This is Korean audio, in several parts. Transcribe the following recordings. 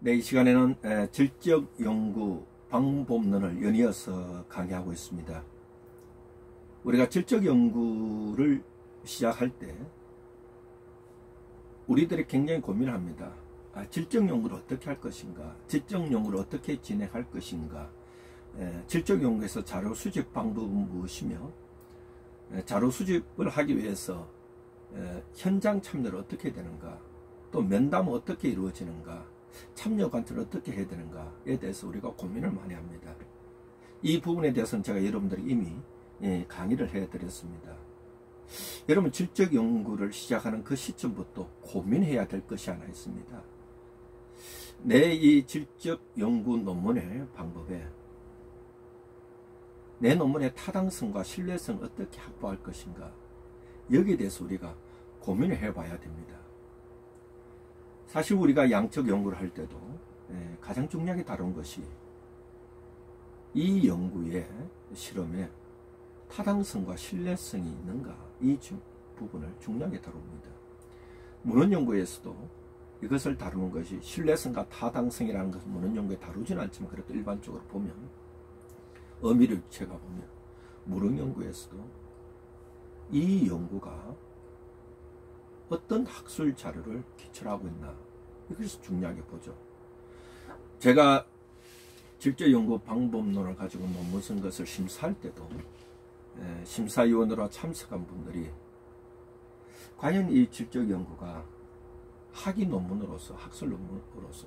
네, 이 시간에는 질적 연구 방법론을 연이어서 강의하고 있습니다. 우리가 질적 연구를 시작할 때 우리들이 굉장히 고민을 합니다. 질적 연구를 어떻게 할 것인가, 질적 연구를 어떻게 진행할 것인가, 질적 연구에서 자료 수집 방법은 무엇이며, 자료 수집을 하기 위해서 현장 참여를 어떻게 해야 되는가, 또 면담은 어떻게 이루어지는가, 참여 관찰을 어떻게 해야 되는가에 대해서 우리가 고민을 많이 합니다. 이 부분에 대해서는 제가 여러분들이 이미 강의를 해드렸습니다. 여러분, 질적 연구를 시작하는 그 시점부터 고민해야 될 것이 하나 있습니다. 내 이 질적 연구 논문의 방법에 내 논문의 타당성과 신뢰성을 어떻게 확보할 것인가, 여기에 대해서 우리가 고민을 해봐야 됩니다. 사실 우리가 양적 연구를 할 때도 가장 중요하게 다룬 것이 이 연구의 실험에 타당성과 신뢰성이 있는가, 이 부분을 중요하게 다룹니다. 문헌연구에서도 이것을 다루는 것이 신뢰성과 타당성이라는 것은 문헌연구에 다루지는 않지만 그래도 일반적으로 보면 어미를 제가 보면 무릉연구에서도 이 연구가 어떤 학술 자료를 기초하고 있나, 이것을 중요하게 보죠. 제가 질적 연구 방법론을 가지고 논문 쓴 것을 심사할 때도 심사위원으로 참석한 분들이 과연 이 질적 연구가 학위 논문으로서, 학술 논문으로서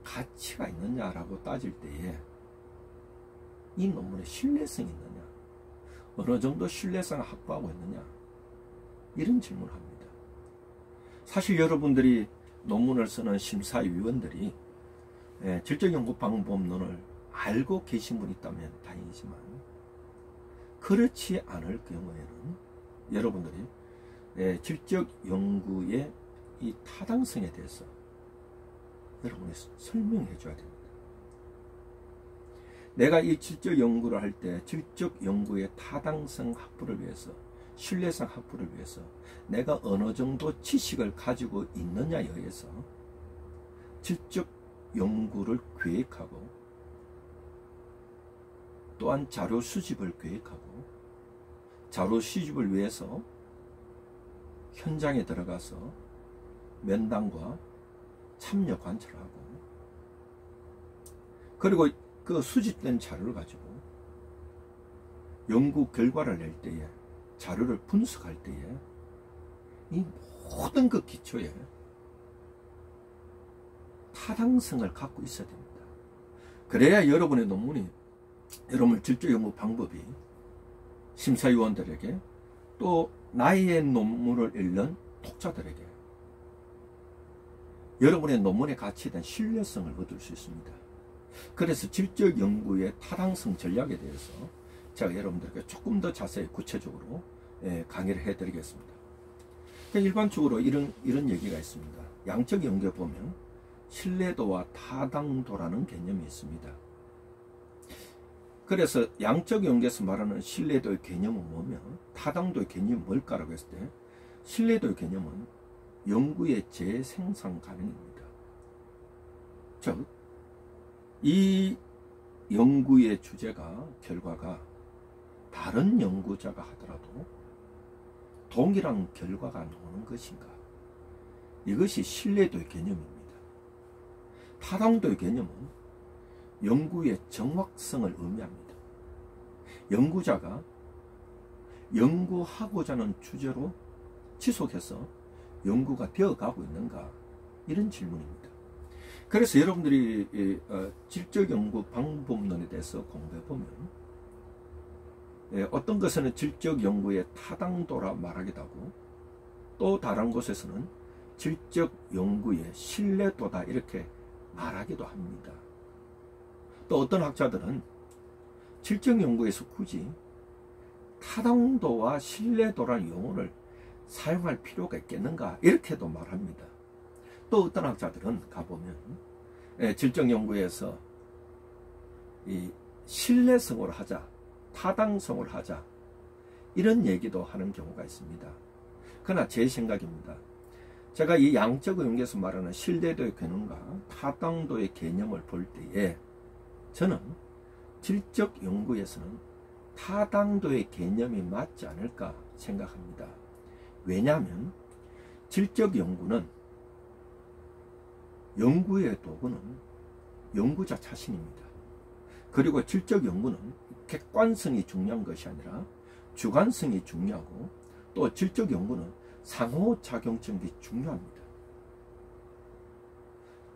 가치가 있느냐라고 따질 때에 이 논문에 신뢰성이 있느냐, 어느 정도 신뢰성을 확보하고 있느냐, 이런 질문을 합니다. 사실 여러분들이 논문을 쓰는 심사위원들이 질적 연구 방법론을 알고 계신 분이 있다면 다행이지만, 그렇지 않을 경우에는 여러분들이 질적 연구의 이 타당성에 대해서 여러분이 설명해 줘야 됩니다. 내가 이 질적 연구를 할 때 질적 연구의 타당성 확보를 위해서, 신뢰성 확보를 위해서 내가 어느 정도 지식을 가지고 있느냐에 의해서 질적 연구를 계획하고, 또한 자료 수집을 계획하고, 자료 수집을 위해서 현장에 들어가서 면담과 참여 관찰하고, 그리고 그 수집된 자료를 가지고 연구 결과를 낼 때에, 자료를 분석할 때에 이 모든 그 기초에 타당성을 갖고 있어야 됩니다. 그래야 여러분의 논문이, 여러분 질적 연구 방법이 심사위원들에게, 또 나의 논문을 읽는 독자들에게 여러분의 논문의 가치에 대한 신뢰성을 얻을 수 있습니다. 그래서 질적 연구의 타당성 전략에 대해서 제가 여러분들께 조금 더 자세히 구체적으로 강의를 해드리겠습니다. 일반적으로 이런 얘기가 있습니다. 양적 연구에 보면 신뢰도와 타당도라는 개념이 있습니다. 그래서 양적 연구에서 말하는 신뢰도의 개념은 뭐며 타당도의 개념이 뭘까라고 했을 때, 신뢰도의 개념은 연구의 재생산 가능입니다. 즉, 이 연구의 주제가, 결과가 다른 연구자가 하더라도 동일한 결과가 나오는 것인가, 이것이 신뢰도의 개념입니다. 타당도의 개념은 연구의 정확성을 의미합니다. 연구자가 연구하고자 하는 주제로 지속해서 연구가 되어가고 있는가, 이런 질문입니다. 그래서 여러분들이 질적 연구 방법론에 대해서 공부해보면 어떤 것에는 질적 연구의 타당도라 말하기도 하고, 또 다른 곳에서는 질적 연구의 신뢰도다 이렇게 말하기도 합니다. 또 어떤 학자들은 질적 연구에서 굳이 타당도와 신뢰도라는 용어를 사용할 필요가 있겠는가, 이렇게도 말합니다. 또 어떤 학자들은 가보면 질적 연구에서 이 신뢰성으로 하자, 타당성을 하자, 이런 얘기도 하는 경우가 있습니다. 그러나 제 생각입니다. 제가 이 양적 의미에서 말하는 신뢰도의 개념과 타당도의 개념을 볼 때에 저는 질적 연구에서는 타당도의 개념이 맞지 않을까 생각합니다. 왜냐하면 질적 연구는 연구의 도구는 연구자 자신입니다. 그리고 질적 연구는 객관성이 중요한 것이 아니라 주관성이 중요하고 또 질적 연구는 상호작용성이 중요합니다.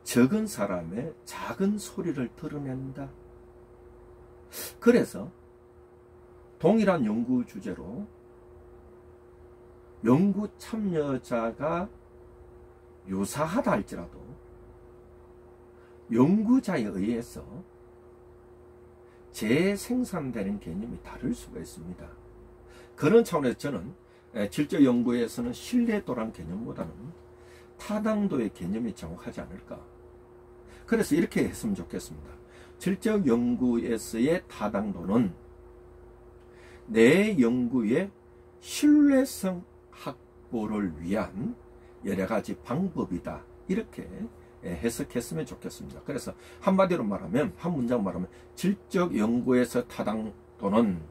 적은 사람의 작은 소리를 드러낸다. 그래서 동일한 연구 주제로 연구 참여자가 유사하다 할지라도 연구자에 의해서 재생산되는 개념이 다를 수가 있습니다. 그런 차원에서 저는 질적 연구에서는 신뢰도란 개념보다는 타당도의 개념이 정확하지 않을까. 그래서 이렇게 했으면 좋겠습니다. 질적 연구에서의 타당도는 내 연구의 신뢰성 확보를 위한 여러 가지 방법이다. 이렇게 해석했으면 좋겠습니다. 그래서 한마디로 말하면, 한 문장 말하면, 질적 연구에서 타당도는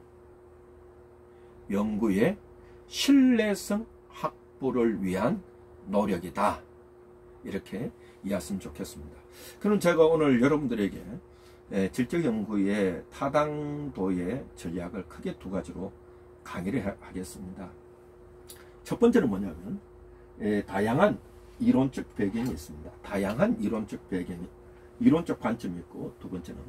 연구의 신뢰성 확보를 위한 노력이다. 이렇게 이해했으면 좋겠습니다. 그럼 제가 오늘 여러분들에게 질적 연구의 타당도의 전략을 크게 두 가지로 강의를 하겠습니다. 첫 번째는 뭐냐면 다양한 이론적 배경이 있습니다. 다양한 이론적 배경이, 이론적 관점이 있고, 두 번째는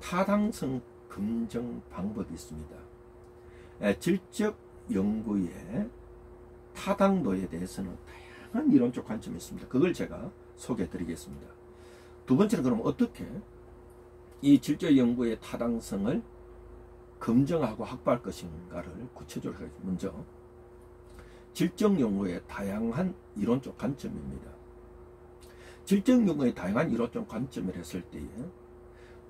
타당성 검증 방법이 있습니다. 질적 연구의 타당도에 대해서는 다양한 이론적 관점이 있습니다. 그걸 제가 소개해 드리겠습니다. 두 번째는 그럼 어떻게 이 질적 연구의 타당성을 검증하고 확보할 것인가를 구체적으로 하겠습니다. 먼저 질적 연구의 다양한 이론적 관점입니다. 질적 연구의 다양한 이론적 관점을 했을 때에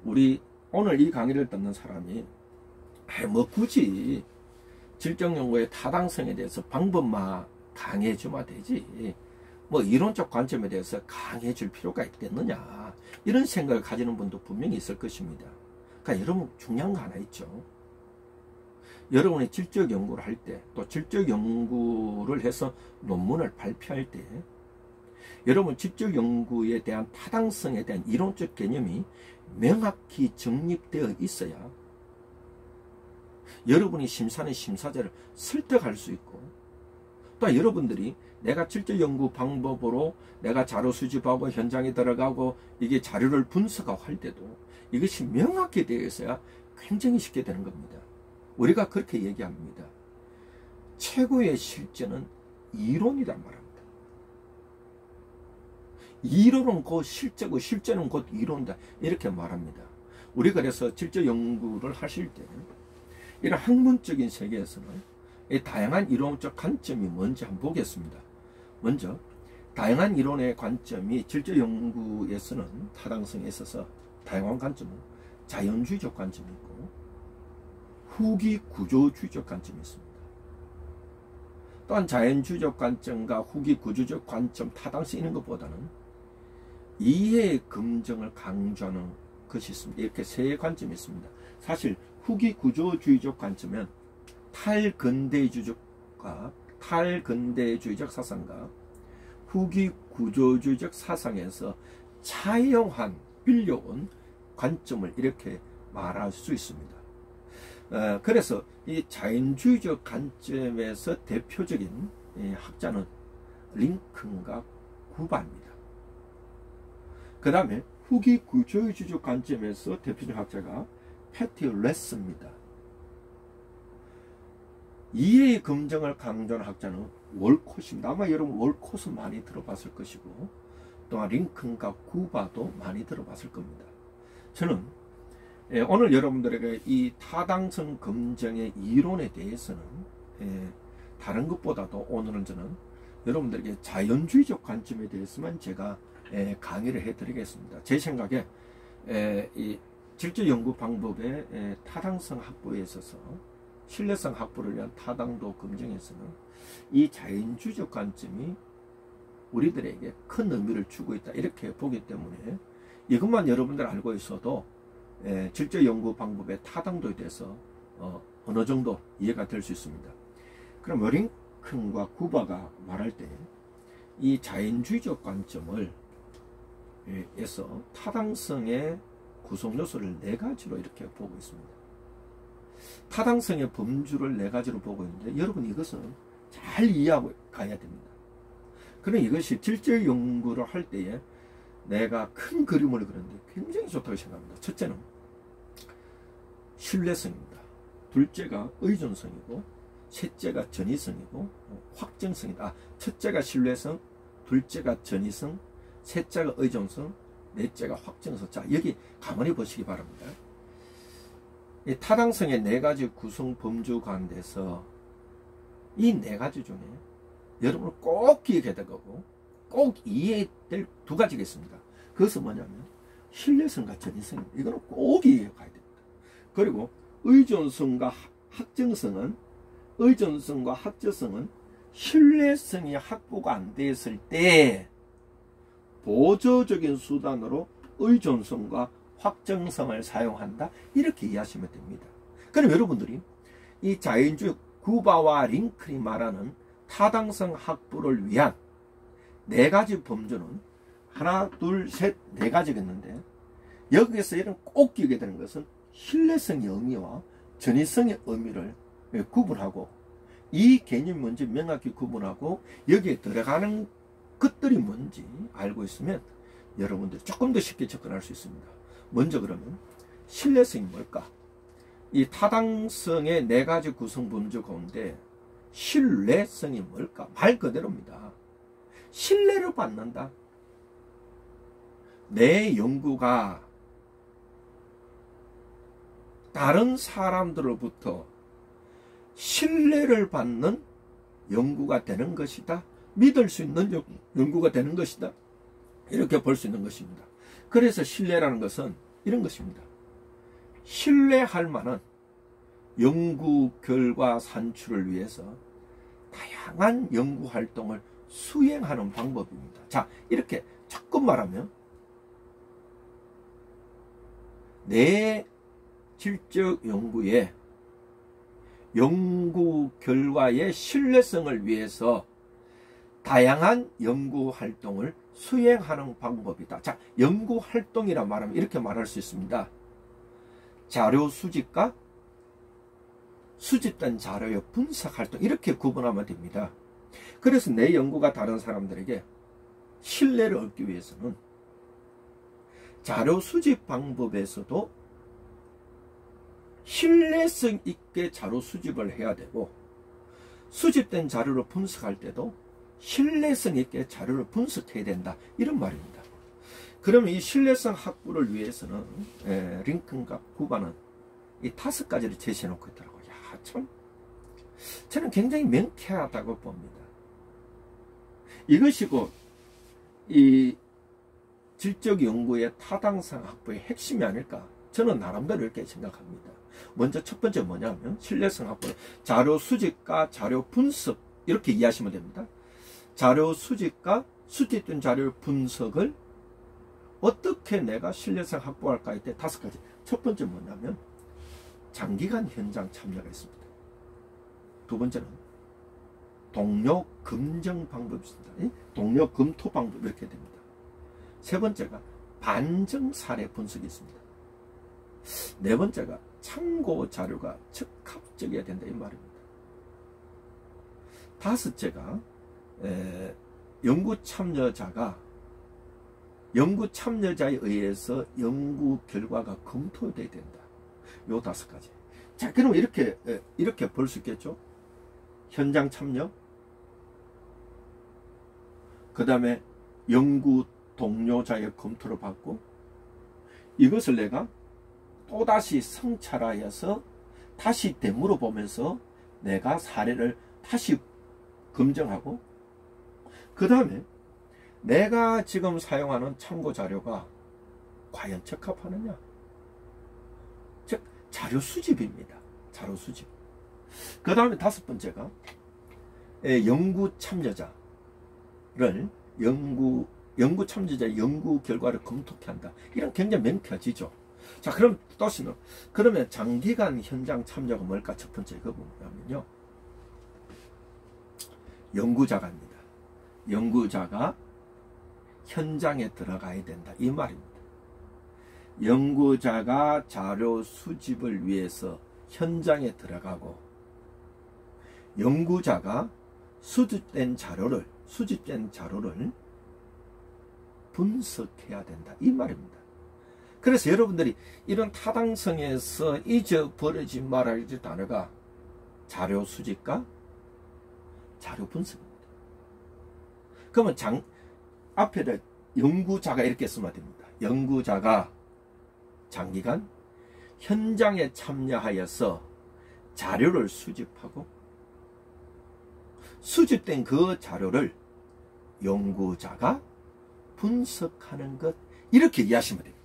우리 오늘 이 강의를 듣는 사람이 뭐 굳이 질적 연구의 타당성에 대해서 방법만 강해 주면 되지 뭐 이론적 관점에 대해서 강해 줄 필요가 있겠느냐, 이런 생각을 가지는 분도 분명히 있을 것입니다. 그러니까 여러분 중요한 거 하나 있죠. 여러분이 질적 연구를 할 때, 또 질적 연구를 해서 논문을 발표할 때 여러분 질적 연구에 대한 타당성에 대한 이론적 개념이 명확히 정립되어 있어야 여러분이 심사하는 심사자를 설득할 수 있고, 또 여러분들이 내가 질적 연구 방법으로 내가 자료 수집하고 현장에 들어가고 이게 자료를 분석할 때도 이것이 명확히 되어 있어야 굉장히 쉽게 되는 겁니다. 우리가 그렇게 얘기합니다. 최고의 실제는 이론이란 말합니다. 이론은 곧 실제고 실제는 곧 이론이다, 이렇게 말합니다. 우리가 그래서 질적 연구를 하실 때 이런 학문적인 세계에서는 이 다양한 이론적 관점이 뭔지 한번 보겠습니다. 먼저 다양한 이론의 관점이 질적 연구에서는 타당성에 있어서 다양한 관점은 자연주의적 관점이 있고 후기 구조주의적 관점이 있습니다. 또한 자연주의적 관점과 후기 구조적 관점 타당성 있는 것보다는 이해의 검증을 강조하는 것이 있습니다. 이렇게 세 관점이 있습니다. 사실 후기 구조주의적 관점은 탈근대주의적 사상과 후기 구조주의적 사상에서 차용한 빌려온 관점을 이렇게 말할 수 있습니다. 그래서 이 자연주의적 관점에서 대표적인 학자는 링컨과 구바입니다. 그 다음에 후기 구조주의적 관점에서 대표적인 학자가 패티 레스입니다. 이해의 검증을 강조하는 학자는 월콧입니다. 아마 여러분 월콧은 많이 들어봤을 것이고, 또한 링컨과 구바도 많이 들어봤을 겁니다. 저는 오늘 여러분들에게 이 타당성 검증의 이론에 대해서는 다른 것보다도 오늘은 저는 여러분들에게 자연주의적 관점에 대해서만 제가 강의를 해드리겠습니다. 제 생각에 이 질적 연구 방법의 타당성 확보에 있어서 신뢰성 확보를 위한 타당도 검증에서는 이 자연주의적 관점이 우리들에게 큰 의미를 주고 있다 이렇게 보기 때문에 이것만 여러분들 알고 있어도 질적 연구 방법의 타당도에 대해서 어느 정도 이해가 될 수 있습니다. 그럼 링컨과 구바가 말할 때 이 자연주의적 관점을 에서 타당성의 구성 요소를 4가지로 이렇게 보고 있습니다. 타당성의 범주를 4가지로 보고 있는데 여러분 이것은 잘 이해하고 가야 됩니다. 그럼 이것이 질적 연구를 할 때에 내가 큰 그림을 그리는데 굉장히 좋다고 생각합니다. 첫째는 신뢰성입니다. 둘째가 의존성이고 셋째가 전이성이고 확정성이다. 첫째가 신뢰성, 둘째가 전이성, 셋째가 의존성, 넷째가 확정성. 자, 여기 가만히 보시기 바랍니다. 이 타당성의 4가지 구성 범주 가운데서 이 4가지 중에 여러분 꼭 기억해야 될 거고 꼭 이해될 2가지가 있습니다. 그것은 뭐냐면 신뢰성과 전이성입니다. 이거는 꼭 이해해 가야 됩니다. 그리고 의존성과 확정성은 신뢰성이 확보가 안 됐을 때 보조적인 수단으로 의존성과 확정성을 사용한다 이렇게 이해하시면 됩니다. 그럼 여러분들이 이 자연주의 구바와 링컨이 말하는 타당성 확보를 위한 4가지 범주는 하나, 둘, 셋, 4가지가 있는데 여기에서 이런 꼭 기억해야 되는 것은 신뢰성의 의미와 전이성의 의미를 구분하고 이 개념이 뭔지 명확히 구분하고 여기에 들어가는 것들이 뭔지 알고 있으면 여러분들이 조금 더 쉽게 접근할 수 있습니다. 먼저 그러면 신뢰성이 뭘까? 이 타당성의 4가지 구성 범주 가운데 신뢰성이 뭘까? 말 그대로입니다. 신뢰를 받는다. 내 연구가 다른 사람들로부터 신뢰를 받는 연구가 되는 것이다. 믿을 수 있는 연구가 되는 것이다. 이렇게 볼 수 있는 것입니다. 그래서 신뢰라는 것은 이런 것입니다. 신뢰할 만한 연구 결과 산출을 위해서 다양한 연구 활동을 수행하는 방법입니다. 자, 이렇게 조금 말하면 내 질적 연구의 연구 결과의 신뢰성을 위해서 다양한 연구 활동을 수행하는 방법이다. 자, 연구 활동이라 말하면 이렇게 말할 수 있습니다. 자료 수집과 수집된 자료의 분석 활동 이렇게 구분하면 됩니다. 그래서 내 연구가 다른 사람들에게 신뢰를 얻기 위해서는 자료 수집 방법에서도 신뢰성 있게 자료 수집을 해야 되고 수집된 자료를 분석할 때도 신뢰성 있게 자료를 분석해야 된다 이런 말입니다. 그러면 이 신뢰성 확보를 위해서는 링컨과 구바는 이 5가지를 제시해 놓고 있더라고요. 야, 참 저는 굉장히 명쾌하다고 봅니다. 이것이 곧 이 질적 연구의 타당성 확보의 핵심이 아닐까 저는 나름대로 이렇게 생각합니다. 먼저 첫 번째 뭐냐면 신뢰성 확보, 자료 수집과 자료 분석 이렇게 이해하시면 됩니다. 자료 수집과 수집된 자료 분석을 어떻게 내가 신뢰성 확보할까 할 때 5가지. 첫 번째 뭐냐면 장기간 현장 참여가 있습니다. 두 번째는 동료 검증 방법이 있습니다. 동료 검토 방법 이렇게 됩니다. 세 번째가 반증 사례 분석이 있습니다. 네 번째가 참고 자료가 적합적이어야 된다 이 말입니다. 다섯째가 연구 참여자가 연구 참여자에 의해서 연구 결과가 검토돼야 된다. 요 5가지. 자, 그럼 이렇게 볼 수 있겠죠? 현장 참여, 그 다음에 연구 동료자의 검토를 받고 이것을 내가 또다시 성찰하여서 다시 되물어 보면서 내가 사례를 다시 검증하고 그 다음에 내가 지금 사용하는 참고 자료가 과연 적합하느냐, 즉 자료 수집입니다. 자료 수집. 그 다음에 5번째가 연구 참여자를 연구 참여자의 연구 결과를 검토케 한다. 이런 굉장히 명쾌해지죠. 자, 그럼 또시는 그러면 장기간 현장 참여가 뭘까? 첫 번째 그 뭐냐면요, 연구자가입니다. 연구자가 현장에 들어가야 된다, 이 말입니다. 연구자가 자료 수집을 위해서 현장에 들어가고, 연구자가 수집된 자료를 분석해야 된다, 이 말입니다. 그래서 여러분들이 이런 타당성에서 잊어버리지 말아야 할 단어가 자료 수집과 자료 분석입니다. 그러면 앞에를 연구자가 이렇게 쓰면 됩니다. 연구자가 장기간 현장에 참여하여서 자료를 수집하고, 수집된 그 자료를 연구자가 분석하는 것, 이렇게 이해하시면 됩니다.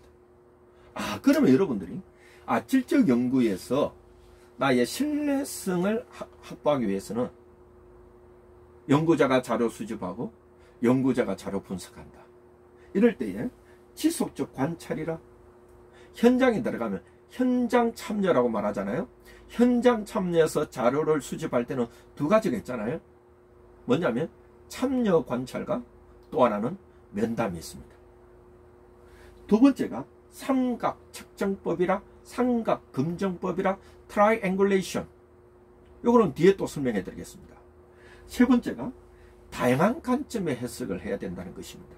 그러면 여러분들이 질적 연구에서 나의 신뢰성을 확보하기 위해서는 연구자가 자료 수집하고 연구자가 자료 분석한다. 이럴 때에 지속적 관찰이라, 현장에 들어가면 현장 참여라고 말하잖아요. 현장 참여해서 자료를 수집할 때는 두 가지가 있잖아요. 뭐냐면 참여 관찰과 또 하나는 면담이 있습니다. 두 번째가 삼각 측정법이라, 삼각 검정법이라, 트라이앵글레이션. 요거는 뒤에 또 설명해 드리겠습니다. 세 번째가 다양한 관점의 해석을 해야 된다는 것입니다.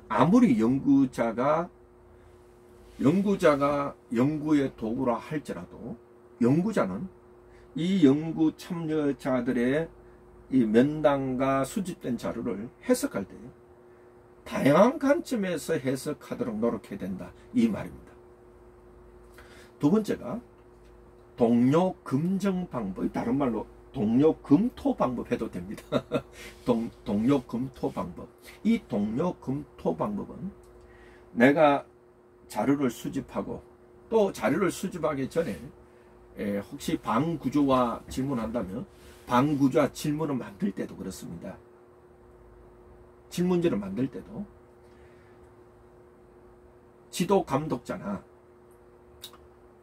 아무리 연구자가 연구의 도구라 할지라도, 연구자는 이 연구 참여자들의 이 면담과 수집된 자료를 해석할 때 다양한 관점에서 해석하도록 노력해야 된다, 이 말입니다. 두 번째가 동료 검증 방법, 다른 말로 동료 검토 방법 해도 됩니다. 동료 검토 방법. 이 동료 검토 방법은 내가 자료를 수집하고, 또 자료를 수집하기 전에 혹시 방구조와 질문한다면 방구조와 질문을 만들 때도 그렇습니다. 질문지를 만들 때도 지도 감독자나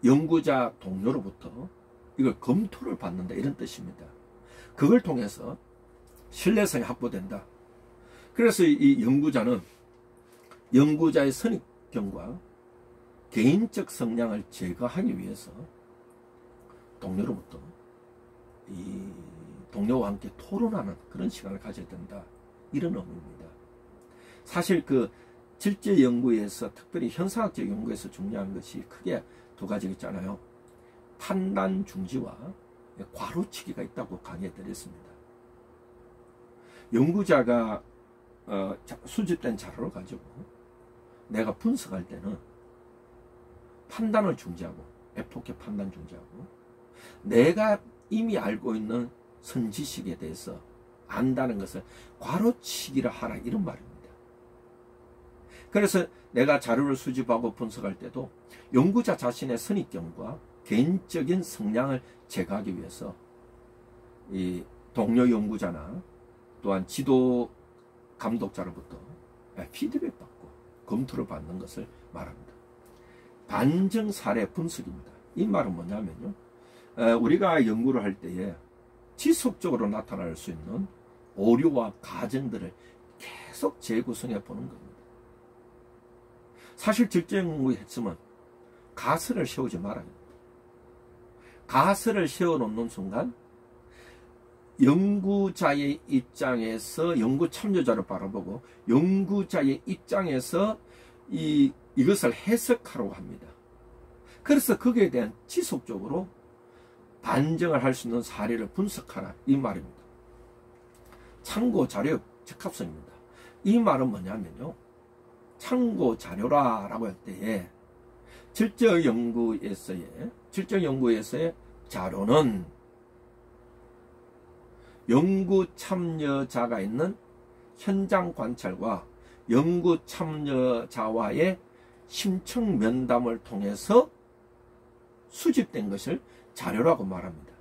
연구자 동료로부터 이걸 검토를 받는다, 이런 뜻입니다. 그걸 통해서 신뢰성이 확보된다. 그래서 이 연구자는 연구자의 선입견과 개인적 성향을 제거하기 위해서 동료로부터 이 동료와 함께 토론하는 그런 시간을 가져야 된다, 이런 의미입니다. 사실 그 질적 연구에서, 특별히 현상학적 연구에서 중요한 것이 크게 두 가지가 있잖아요. 판단 중지와 괄호치기가 있다고 강의해 드렸습니다. 연구자가 수집된 자료를 가지고 내가 분석할 때는 판단을 중지하고, F4 판단 중지하고, 내가 이미 알고 있는 선지식에 대해서 안다는 것을 괄호치기를 하라, 이런 말입니다. 그래서 내가 자료를 수집하고 분석할 때도 연구자 자신의 선입견과 개인적인 성향을 제거하기 위해서 이 동료 연구자나 또한 지도 감독자로부터 피드백 받고 검토를 받는 것을 말합니다. 반증 사례 분석입니다. 이 말은 뭐냐면요, 우리가 연구를 할 때에 지속적으로 나타날 수 있는 오류와 가정들을 계속 재구성해 보는 겁니다. 사실 질적 연구의 핵심은 가설을 세우지 말아야 합니다. 가설을 세워놓는 순간 연구자의 입장에서 연구 참여자를 바라보고, 연구자의 입장에서 이것을 해석하려고 합니다. 그래서 거기에 대한 지속적으로 반증을 할 수 있는 사례를 분석하라, 이 말입니다. 참고 자료 적합성입니다. 이 말은 뭐냐면요, 참고 자료라라고 할 때에 질적 연구에서의 자료는 연구 참여자가 있는 현장 관찰과 연구 참여자와의 심층 면담을 통해서 수집된 것을 자료라고 말합니다.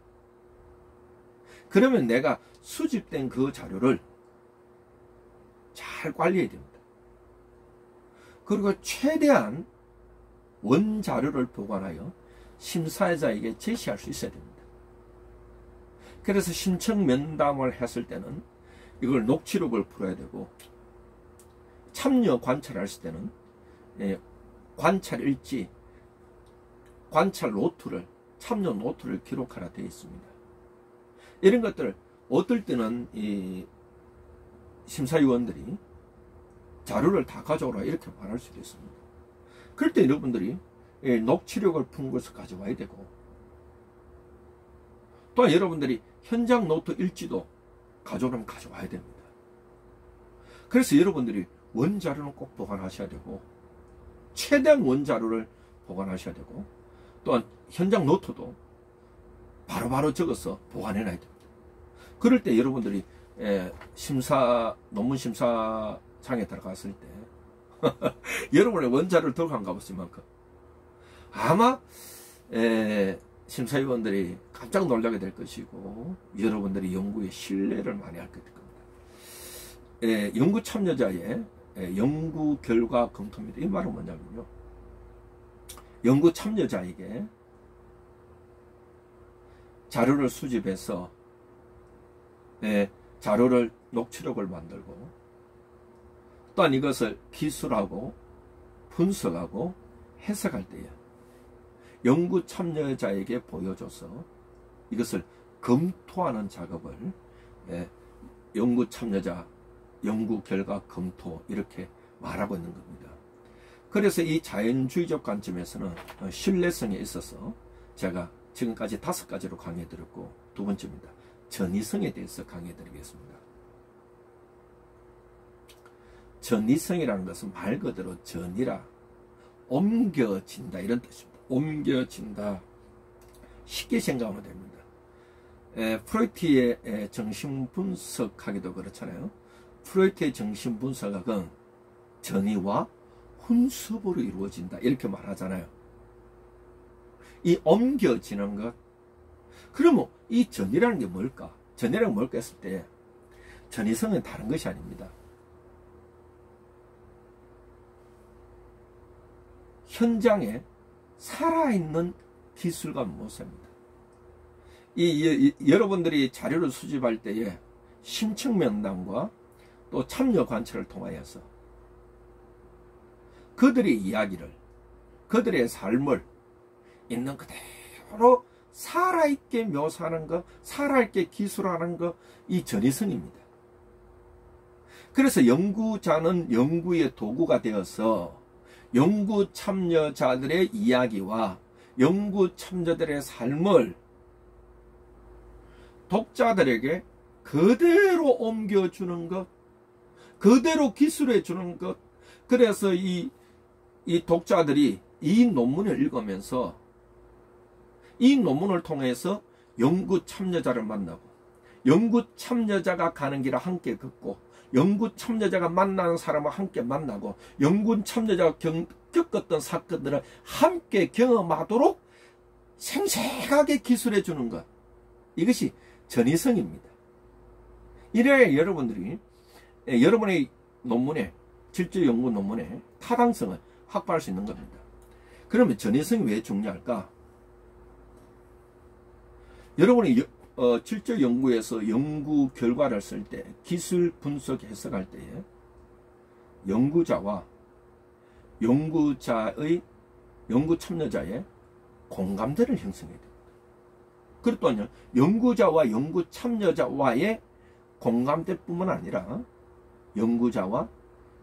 그러면 내가 수집된 그 자료를 잘 관리해야 됩니다. 그리고 최대한 원자료를 보관하여 심사자에게 제시할 수 있어야 됩니다. 그래서 신청 면담을 했을 때는 이걸 녹취록을 풀어야 되고, 참여 관찰했을 때는 관찰 일지, 관찰 노트를, 참여 노트를 기록하라 되어 있습니다. 이런 것들을 어떨 때는 이 심사위원들이 자료를 다 가져오라 이렇게 말할 수도 있습니다. 그럴 때 여러분들이 녹취록을 푼 것을 가져와야 되고, 또한 여러분들이 현장 노트 일지도 가져오면 가져와야 됩니다. 그래서 여러분들이 원자료는 꼭 보관하셔야 되고, 최대한 원자료를 보관하셔야 되고, 또한 현장 노트도 바로바로 적어서 보관해놔야 됩니다. 그럴 때 여러분들이 논문 심사장에 들어갔을 때 여러분의 원자료를 더 가져가볼 만큼 아마 심사위원들이 깜짝 놀라게 될 것이고, 여러분들이 연구에 신뢰를 많이 하게 될 겁니다. 연구 참여자의 연구 결과 검토입니다. 이 말은 뭐냐면요, 연구 참여자에게 자료를 수집해서 자료를 녹취록을 만들고, 또한 이것을 기술하고 분석하고 해석할 때에 연구 참여자에게 보여줘서 이것을 검토하는 작업을 연구 참여자 연구 결과 검토 이렇게 말하고 있는 겁니다. 그래서 이 자연주의적 관점에서는 신뢰성에 있어서 제가 지금까지 5가지로 강의해 드렸고, 두 번째입니다. 전이성에 대해서 강의해 드리겠습니다. 전이성이라는 것은 말 그대로 전이라 옮겨진다 이런 뜻입니다. 옮겨진다. 쉽게 생각하면 됩니다. 프로이트의 정신분석하기도 그렇잖아요. 프로이트의 정신분석학은 전이와 혼습으로 이루어진다 이렇게 말하잖아요. 이 옮겨지는 것, 그러면 이 전이라는 게 뭘까? 전이라는 게 뭘까 했을 때 전이성은 다른 것이 아닙니다. 현장에 살아있는 기술과 모습입니다. 여러분들이 자료를 수집할 때에 심층 면담과 또 참여 관찰을 통하여서 그들의 이야기를, 그들의 삶을 있는 그대로 살아있게 묘사하는 것, 살아있게 기술하는 것, 이 전이성입니다. 그래서 연구자는 연구의 도구가 되어서 연구 참여자들의 이야기와 연구 참여자들의 삶을 독자들에게 그대로 옮겨주는 것, 그대로 기술해 주는 것. 그래서 이 독자들이 이 논문을 읽으면서 이 논문을 통해서 연구 참여자를 만나고, 연구 참여자가 가는 길을 함께 걷고, 연구 참여자가 만나는 사람을 함께 만나고, 연구 참여자가 겪었던 사건들을 함께 경험하도록 생생하게 기술해 주는 것, 이것이 전이성입니다. 이래야 여러분들이 여러분의 논문에, 실제 연구 논문에 타당성을 확보할 수 있는 겁니다. 그러면 전이성이 왜 중요할까? 여러분이 실제 연구에서 연구 결과를 쓸 때, 기술 분석 해석할 때에 연구자와 연구 참여자의 공감대를 형성해야 됩니다. 그리고 또한 연구자와 연구 참여자와의 공감대뿐만 아니라 연구자와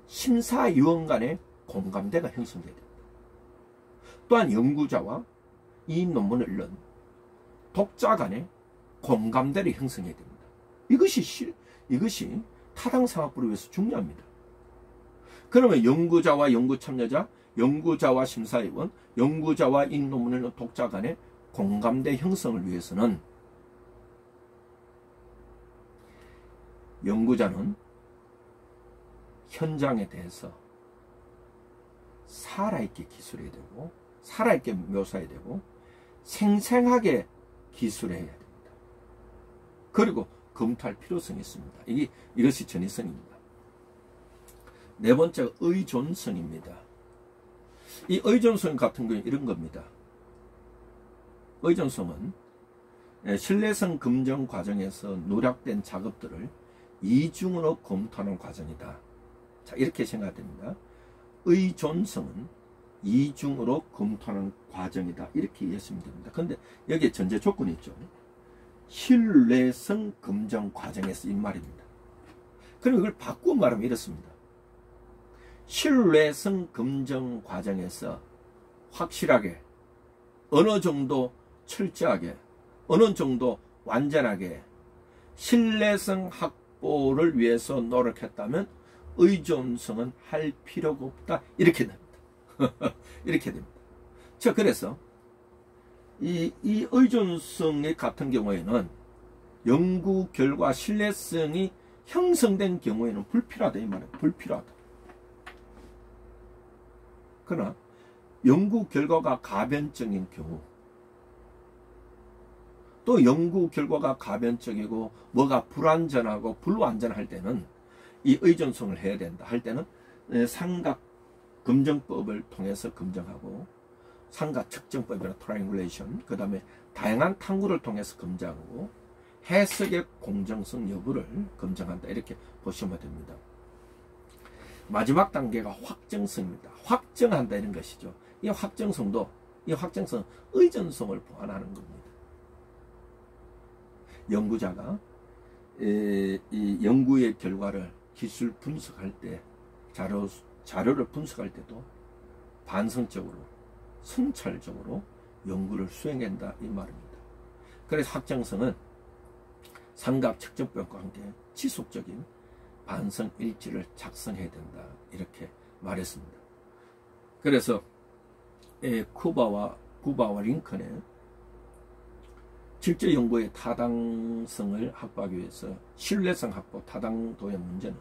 심사위원 간의 공감대가 형성돼야 됩니다. 또한 연구자와 이 논문을 읽는 독자 간의 공감대를 형성해야 됩니다. 이것이 타당상학부를 위해서 중요합니다. 그러면 연구자와 연구 참여자, 연구자와 심사위원, 연구자와 이 논문을 읽는 독자 간의 공감대 형성을 위해서는 연구자는 현장에 대해서 살아있게 기술해야 되고, 살아있게 묘사해야 되고, 생생하게 기술해야 됩니다. 그리고 검토할 필요성이 있습니다. 이것이 전이성입니다. 네 번째가 의존성입니다. 이 의존성 같은 경우는 이런 겁니다. 의존성은 신뢰성 검증 과정에서 누락된 작업들을 이중으로 검토하는 과정이다. 자, 이렇게 생각됩니다. 의존성은 이중으로 검토하는 과정이다. 이렇게 이해하시면 됩니다. 그런데 여기에 전제 조건이 있죠. 신뢰성 검증 과정에서 이 말입니다. 그럼 이걸 바꾸어 말하면 이렇습니다. 신뢰성 검증 과정에서 확실하게, 어느 정도 철저하게, 어느 정도 완전하게 신뢰성 확보를 위해서 노력했다면 의존성은 할 필요가 없다. 이렇게 됩니다. 이렇게 됩니다. 자, 그래서 이 의존성의 같은 경우에는 연구 결과 신뢰성이 형성된 경우에는 불필요하다. 이 말이에요. 불필요하다. 그러나 연구 결과가 가변적인 경우, 또 연구 결과가 가변적이고 뭐가 불완전하고 불완전할 때는 이 의존성을 해야 된다 할 때는 삼각 검증법을 통해서 검증하고, 삼각 측정법이나 트라이앵굴레이션, 그 다음에 다양한 탐구를 통해서 검증하고 해석의 공정성 여부를 검증한다. 이렇게 보시면 됩니다. 마지막 단계가 확정성입니다. 확정한다 이런 것이죠. 이 확정성은 의존성을 보완하는 겁니다. 연구자가 이 연구의 결과를 기술 분석할 때, 자료를 분석할 때도 반성적으로, 성찰적으로 연구를 수행한다 이 말입니다. 그래서 확정성은 삼각 측정법과 함께 지속적인 반성 일지를 작성해야 된다 이렇게 말했습니다. 그래서 쿠바와 링컨의 실제 연구의 타당성을 확보하기 위해서 신뢰성 확보, 타당도의 문제는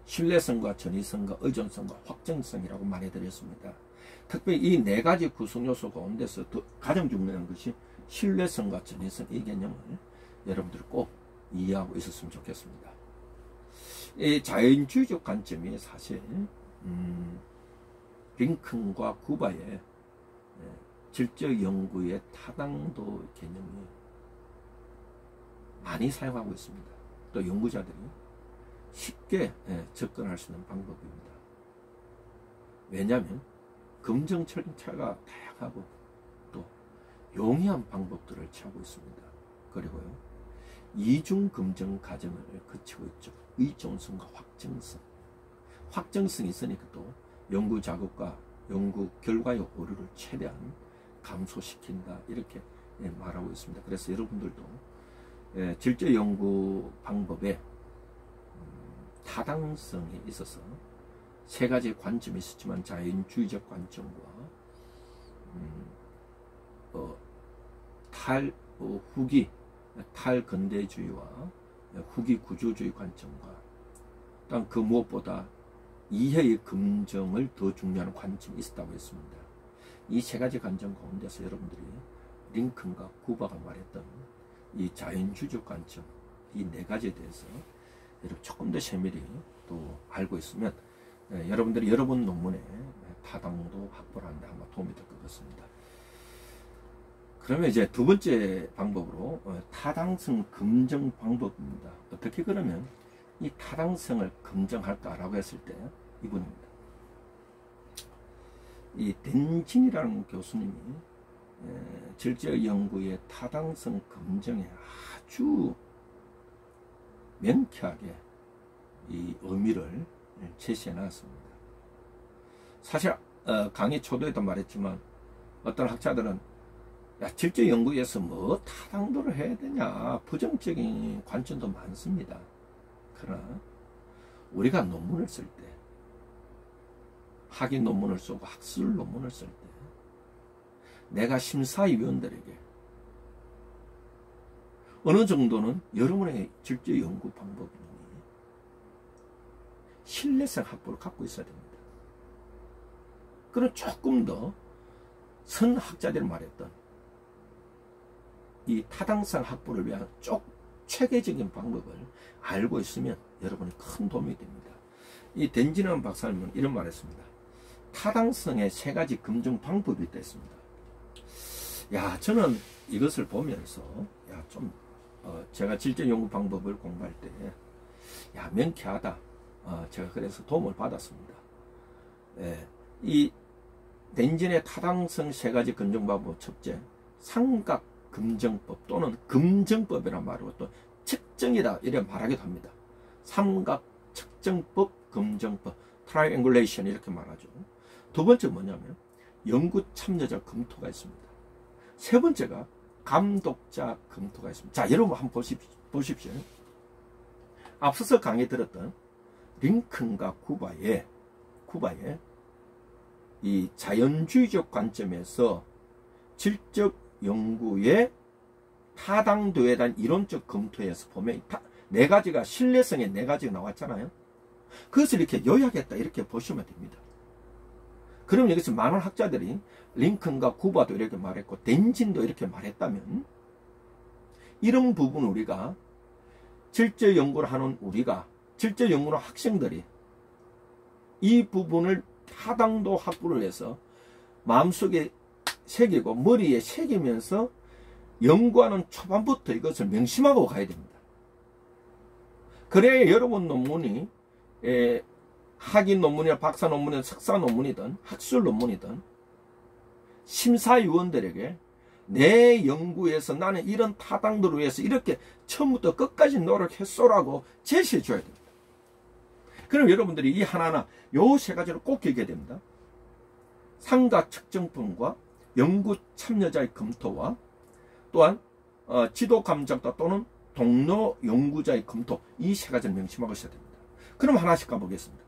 신뢰성과 전이성과 의존성과 확정성이라고 말해드렸습니다. 특별히 이 네 가지 구성 요소 가운데서 가장 중요한 것이 신뢰성과 전이성, 이 개념을 여러분들 꼭 이해하고 있었으면 좋겠습니다. 이 자연주의적 관점이 사실 링컨과 쿠바의 질적 연구의 타당도 개념이 많이 사용하고 있습니다. 또 연구자들이 쉽게 접근할 수 있는 방법입니다. 왜냐하면 검증 절차가 다양하고 또 용이한 방법들을 취하고 있습니다. 그리고요, 이중 검증 과정을 거치고 있죠. 의존성과 확정성. 확정성이 있으니까 또 연구 작업과 연구 결과의 오류를 최대한 감소시킨다 이렇게 말하고 있습니다. 그래서 여러분들도 질적 연구 방법에 타당성에 있어서 세 가지 관점이 있었지만, 자연주의적 관점과 탈근대주의와 후기 구조주의 관점과, 또한 그 무엇보다 이해의 검증을 더 중요한 관점이 있었다고 했습니다. 이 세 가지 관점 가운데서 여러분들이 링컨과 쿠바가 말했던 이 자연주의적 관점, 이 네 가지에 대해서 여러분 조금 더 세밀히 또 알고 있으면 여러분들이 여러분 논문에 타당도 확보를 하는데 아마 도움이 될 것 같습니다. 그러면 이제 두 번째 방법으로 타당성 검증 방법입니다. 어떻게 그러면 이 타당성을 검증할까라고 했을 때 이분입니다. 이 덴진이라는 교수님이 질적 연구의 타당성 검증에 아주 명쾌하게 이 의미를 제시해 놨습니다. 사실 강의 초도에도 말했지만 어떤 학자들은 야, 질적 연구에서 뭐 타당도를 해야 되냐, 부정적인 관점도 많습니다. 그러나 우리가 논문을 쓸 때, 학위 논문을 쓰고 학술 논문을 쓸 때 내가 심사위원들에게 어느 정도는 여러분의 질적 연구 방법이 신뢰성 확보를 갖고 있어야 됩니다. 그럼 조금 더 선학자들이 말했던 이 타당성 확보를 위한 체계적인 방법을 알고 있으면 여러분이 큰 도움이 됩니다. 이 덴지는 박사님은 이런 말 했습니다. 타당성의 3가지 검증 방법이 있다 했습니다. 야, 저는 이것을 보면서, 야, 좀, 제가 질적 연구 방법을 공부할 때, 야, 명쾌하다. 제가 그래서 도움을 받았습니다. 예, 이 덴진의 타당성 3가지 검증 방법, 첫째, 삼각 검증법 또는 검증법이란 말이고 또 측정이다 이렇게 말하기도 합니다. 삼각 측정법, 검증법, 트라이앵글레이션 이렇게 말하죠. 두 번째 뭐냐면 연구 참여자 검토가 있습니다. 세 번째가 감독자 검토가 있습니다. 자, 여러분 한번 보십시오. 앞서서 강의 들었던 링컨과 쿠바의 이 자연주의적 관점에서 질적 연구의 타당도에 대한 이론적 검토에서 보면 4가지가 신뢰성의 4가지가 나왔잖아요. 그것을 이렇게 요약했다 이렇게 보시면 됩니다. 그럼 여기서 많은 학자들이 링컨과 쿠바도 이렇게 말했고 덴진도 이렇게 말했다면 이런 부분 우리가 질적 연구를 하는 질적 연구하는 학생들이 이 부분을 타당도 확보를 해서 마음속에 새기고 머리에 새기면서 연구하는 초반부터 이것을 명심하고 가야 됩니다. 그래야 여러분 논문이 학위 논문이나 박사 논문이나 석사 논문이든 학술 논문이든 심사위원들에게 내 연구에서 나는 이런 타당도를 위해서 이렇게 처음부터 끝까지 노력했소라고 제시해 줘야 됩니다. 그럼 여러분들이 이 하나하나 요 3가지를 꼭 기억해야 됩니다. 삼각 측정법과 연구 참여자의 검토와 또한 지도 감독자 또는 동료 연구자의 검토, 이 3가지를 명심하고 있어야 됩니다. 그럼 하나씩 가보겠습니다.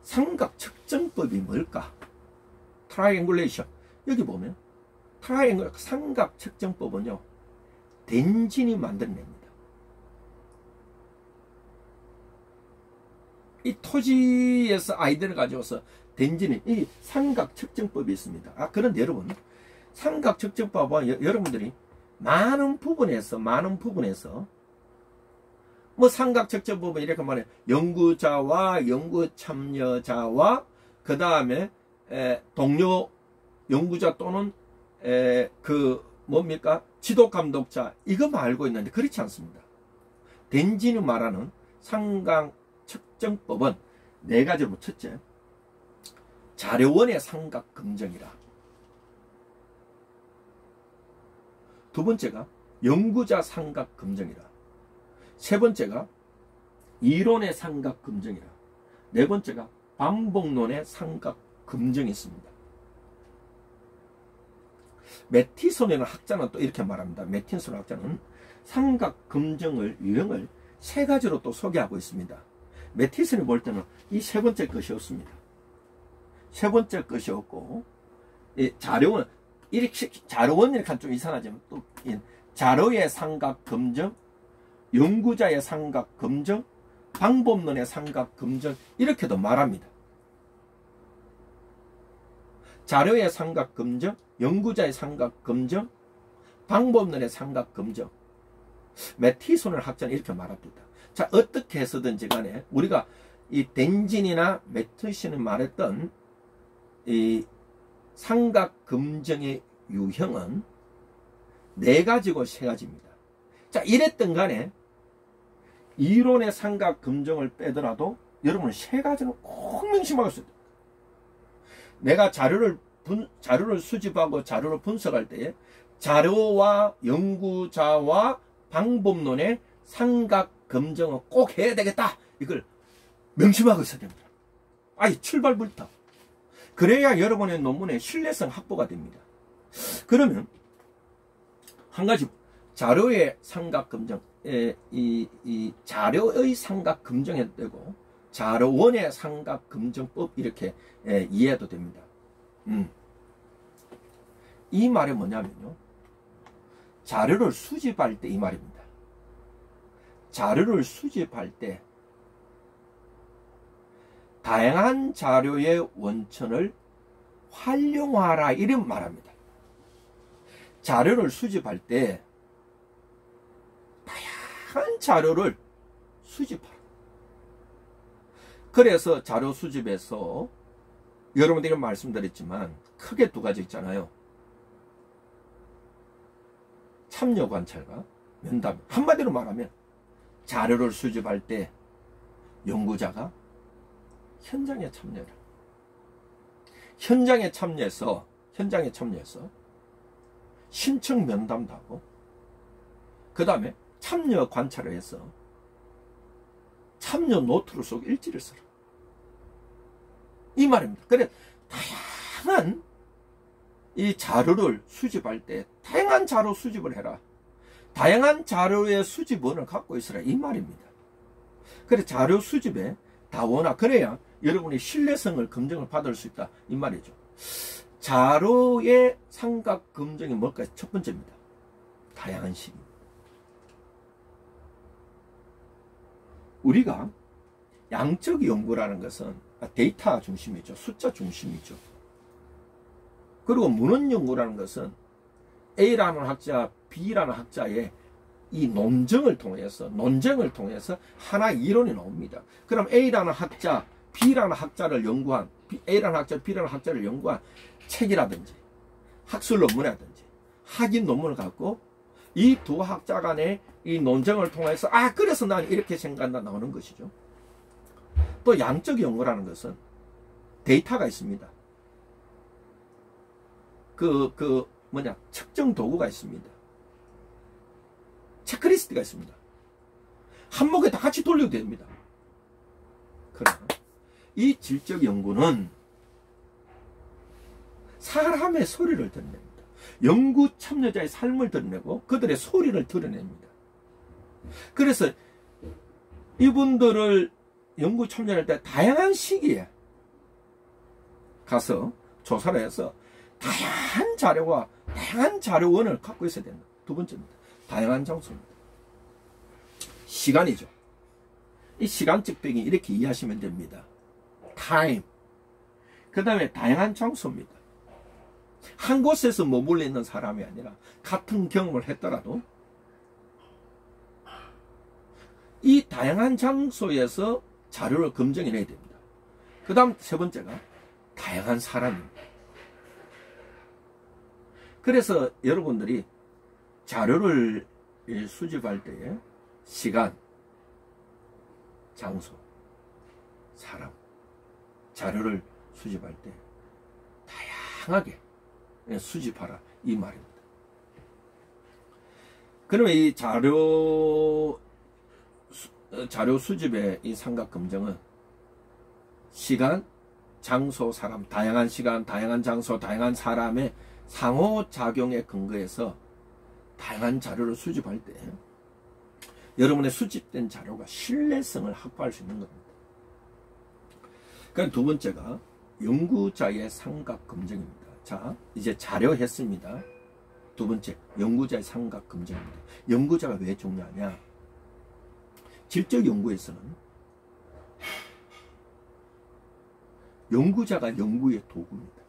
삼각 측정법이 뭘까? 트라이앵글레이션. 여기 보면 삼각 측정법은요, 덴진이 만들어냅니다. 이 토지에서 아이디어를 가져와서 덴진이 이 삼각 측정법이 있습니다. 그런데 여러분, 삼각 측정법은 여러분들이 많은 부분에서 뭐 삼각 측정법은 이렇게 말해 연구자와 연구 참여자와 그 다음에 동료 연구자 또는 지도 감독자 이것만 알고 있는데 그렇지 않습니다. 덴진이 말하는 삼각 측정법은 4가지로 첫째, 자료원의 삼각 검증이라. 두 번째가 연구자 삼각 검증이라. 세 번째가 이론의 삼각 검증이라. 네 번째가 반복론의 삼각 검증이 있습니다. 매티손이라는 학자는 또 이렇게 말합니다. 매티손 학자는 삼각 검증을 유형을 3가지로 또 소개하고 있습니다. 매티슨이 볼 때는 이 3번째 것이 없습니다. 3번째 것이 없고, 이 자료원 이렇게 좀 이상하지만 또 자료의 삼각 검증, 연구자의 삼각 검증, 방법론의 삼각 검증 이렇게도 말합니다. 자료의 삼각 검증, 연구자의 삼각 검증, 방법론의 삼각 검증. 매티손을 학자는 이렇게 말합니다. 자, 어떻게 해서든지 간에 우리가 이 덴진이나 매티슨이 말했던 이 삼각 검증의 유형은 4가지고 3가지입니다. 자, 이랬던 간에 이론의 삼각 검증을 빼더라도 여러분은 3가지는 꼭 명심하고 있어야 됩니다. 내가 자료를 수집하고 자료를 분석할 때에 자료와 연구자와 방법론의 삼각 검증을 꼭 해야 되겠다. 이걸 명심하고 있어야 됩니다. 아예 출발부터. 그래야 여러분의 논문의 신뢰성 확보가 됩니다. 그러면 한 가지 자료의 삼각 검증, 이 자료의 삼각 검증해도 되고 자료원의 삼각 검증법 이렇게 이해해도 됩니다. 이 말이 뭐냐면요, 자료를 수집할 때 이 말입니다. 자료를 수집할 때 다양한 자료의 원천을 활용하라 이런 말합니다. 자료를 수집할 때 다양한 자료를 수집하라. 그래서 자료 수집에서 여러분들이 말씀드렸지만 크게 두 가지 있잖아요. 참여 관찰과 면담. 한마디로 말하면 자료를 수집할 때 연구자가 현장에 참여해라. 현장에 참여해서 신청 면담도 하고, 그 다음에 참여 관찰을 해서 참여 노트를 쓰고 일지를 써라. 이 말입니다. 그래, 다양한 이 자료를 수집할 때 다양한 자료 수집을 해라. 다양한 자료의 수집원을 갖고 있으라. 이 말입니다. 그래, 자료 수집에 다원화. 그래야 여러분이 신뢰성을 검증을 받을 수 있다. 이 말이죠. 자료의 삼각 검증이 뭘까요? 첫 번째입니다. 다양한 시기입니다. 우리가 양적 연구라는 것은 데이터 중심이죠. 숫자 중심이죠. 그리고 문헌 연구라는 것은 A라는 학자, B라는 학자의 이 논쟁을 통해서 하나의 이론이 나옵니다. 그럼 A라는 학자, B라는 학자를 연구한, A라는 학자, B라는 학자를 연구한 책이라든지 학술 논문이라든지 학인 논문을 갖고 이 두 학자 간의 이 논쟁을 통해서 그래서 난 이렇게 생각한다 나오는 것이죠. 또 양적 연구라는 것은 데이터가 있습니다. 측정 도구가 있습니다. 체크리스트가 있습니다. 한목에 다 같이 돌려도 됩니다. 그러나 이 질적 연구는 사람의 소리를 드러냅니다. 연구 참여자의 삶을 드러내고 그들의 소리를 드러냅니다. 그래서 이분들을 연구 참여할 때 다양한 시기에 가서 조사를 해서 다양한 자료와 다양한 자료원을 갖고 있어야 된다. 두 번째입니다. 다양한 장소입니다. 시간이죠. 이 시간적 배경 이렇게 이해하시면 됩니다. 타임. 그 다음에 다양한 장소입니다. 한 곳에서 머물러 있는 사람이 아니라 같은 경험을 했더라도 이 다양한 장소에서 자료를 검증해내야 됩니다. 그 다음 세 번째가 다양한 사람입니다. 그래서 여러분들이 자료를 수집할 때에 시간, 장소, 사람, 자료를 수집할 때 다양하게 수집하라 이 말입니다. 그러면 이 자료 수집의 이 삼각 검증은 시간, 장소, 사람, 다양한 시간, 다양한 장소, 다양한 사람의 상호작용에 근거해서 다양한 자료를 수집할 때 여러분의 수집된 자료가 신뢰성을 확보할 수 있는 겁니다. 그럼 두 번째가 연구자의 삼각 검증입니다. 자, 이제 자료 했습니다. 두 번째, 연구자의 삼각 검증입니다. 연구자가 왜 중요하냐? 질적 연구에서는 연구자가 연구의 도구입니다.